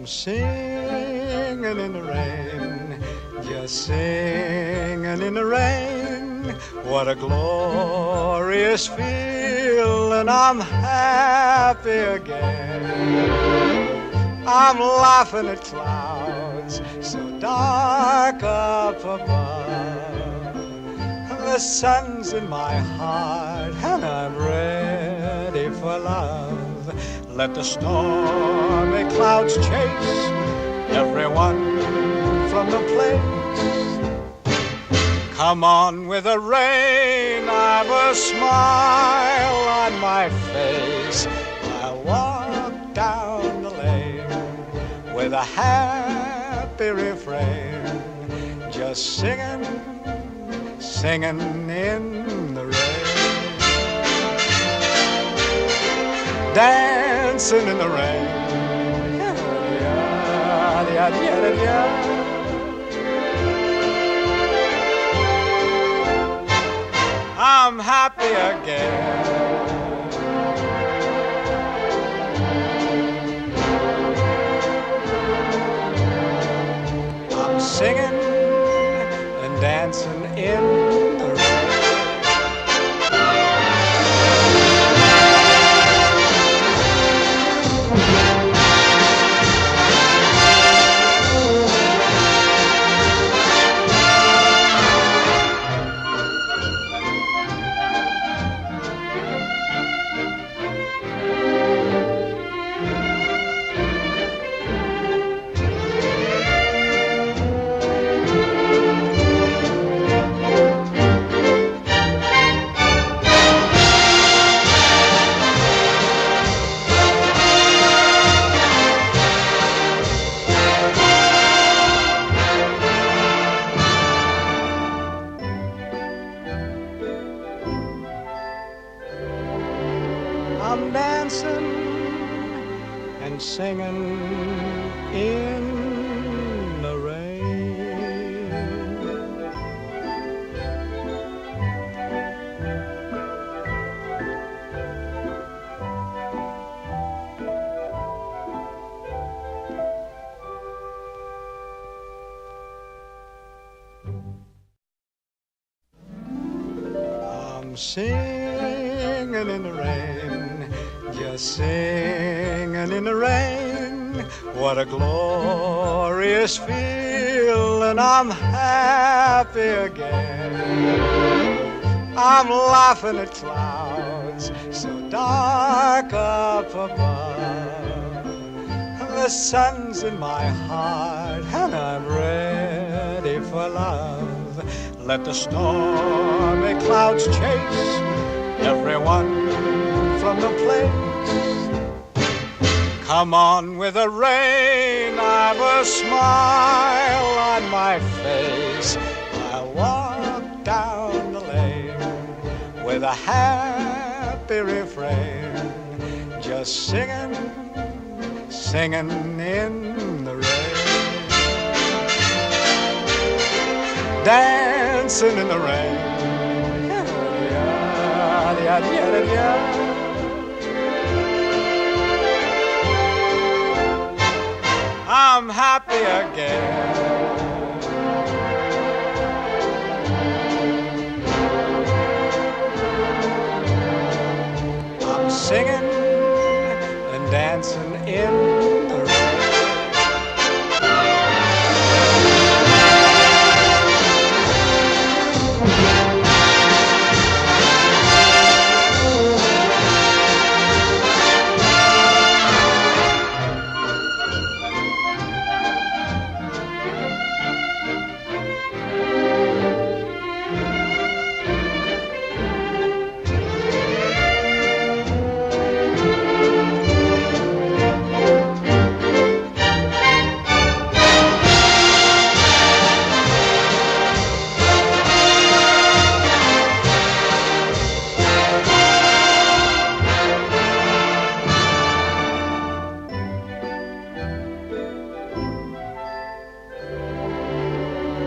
singing in the rain, just singing in the rain. What a glorious feeling, I'm happy again. I'm laughing at clouds so dark up above. The sun's in my heart and I'm ready for love. Let the stormy clouds chase everyone from the place. Come on with the rain, I've a smile on my face. I'll walk down the lane with a happy refrain, just singing, singing in the rain. Dancing in the rain. I'm happy again. I'm singing and dancing in the rain. I'm dancing and singing in the rain. I'm singing in the rain, just singing in the rain. What a glorious feeling, I'm happy again. I'm laughing at clouds so dark up above. The sun's in my heart and I'm ready for love. Let the stormy clouds chase everyone from the place. Come on with the rain, I've a smile on my face. I'll walk down the lane with a happy refrain, just singing, singing in the rain. Dancing in the rain. I'm happy again. I'm singing and dancing in the rain.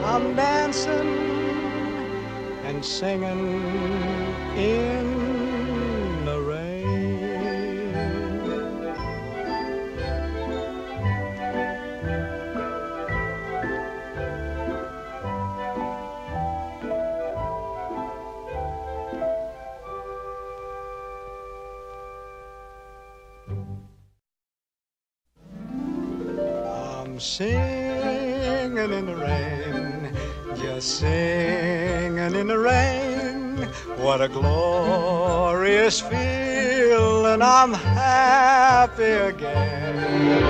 I'm dancing and singing in the rain. singing in the rain, just singing in the rain. What a glorious feeling, I'm happy again.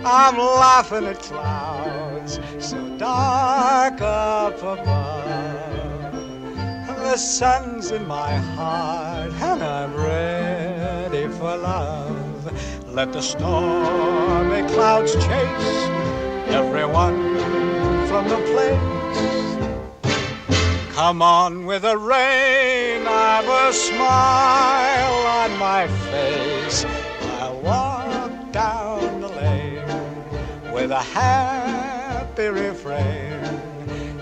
I'm laughing at clouds so dark up above. The sun's in my heart and I'm ready for love. Let the stormy clouds chase everyone from the place. Come on with the rain, I've a smile on my face. I'll walk down the lane with a happy refrain,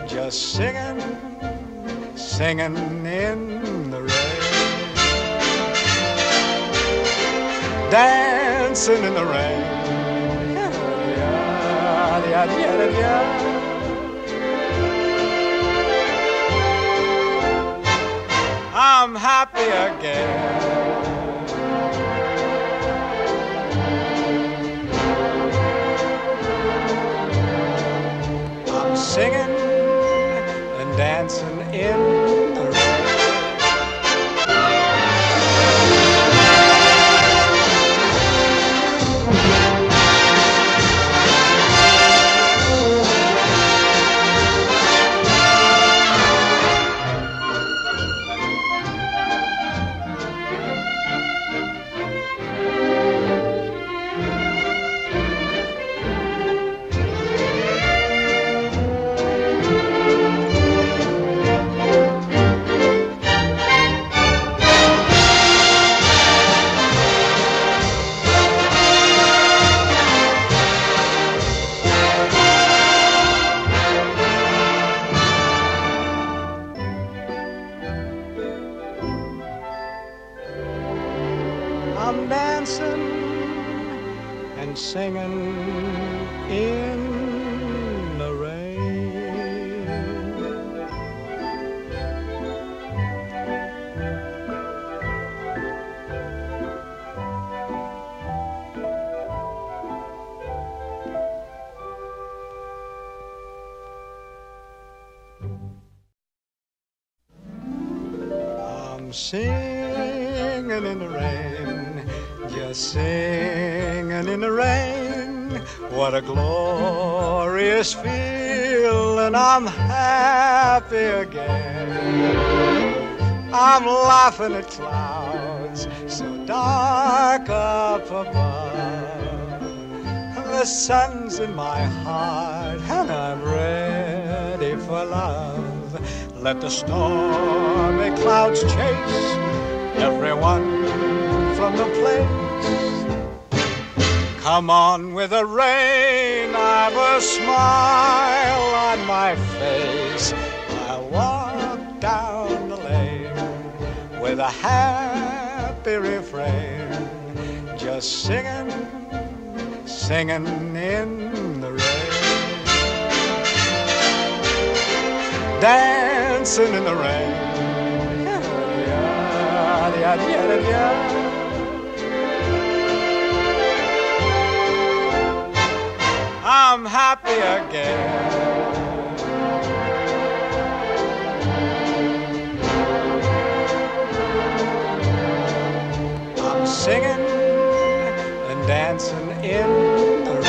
just singing, singing in the rain. Dancing in the rain. I'm happy again. I'm singing and dancing in the rain. I'm dancing and singing in the rain. I'm singing in the rain, just singing in the rain. What a glorious feeling, I'm happy again. I'm laughing at clouds so dark up above. The sun's in my heart and I'm ready for love. Let the stormy clouds chase everyone from the place. Come on with the rain, I've a smile on my face. I'll walk down the lane with a happy refrain, just singing, singing in the rain. Dancing in the rain. I'm happy again. I'm singing and dancing in the rain.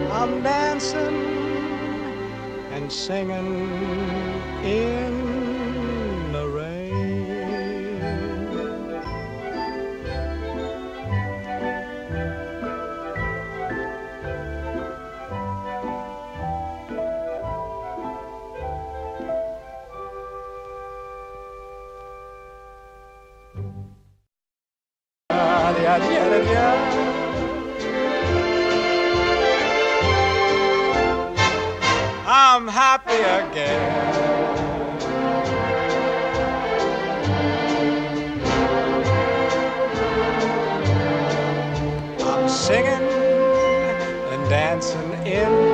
I'm dancing and singing in the rain. I'm happy again. I'm singing and dancing in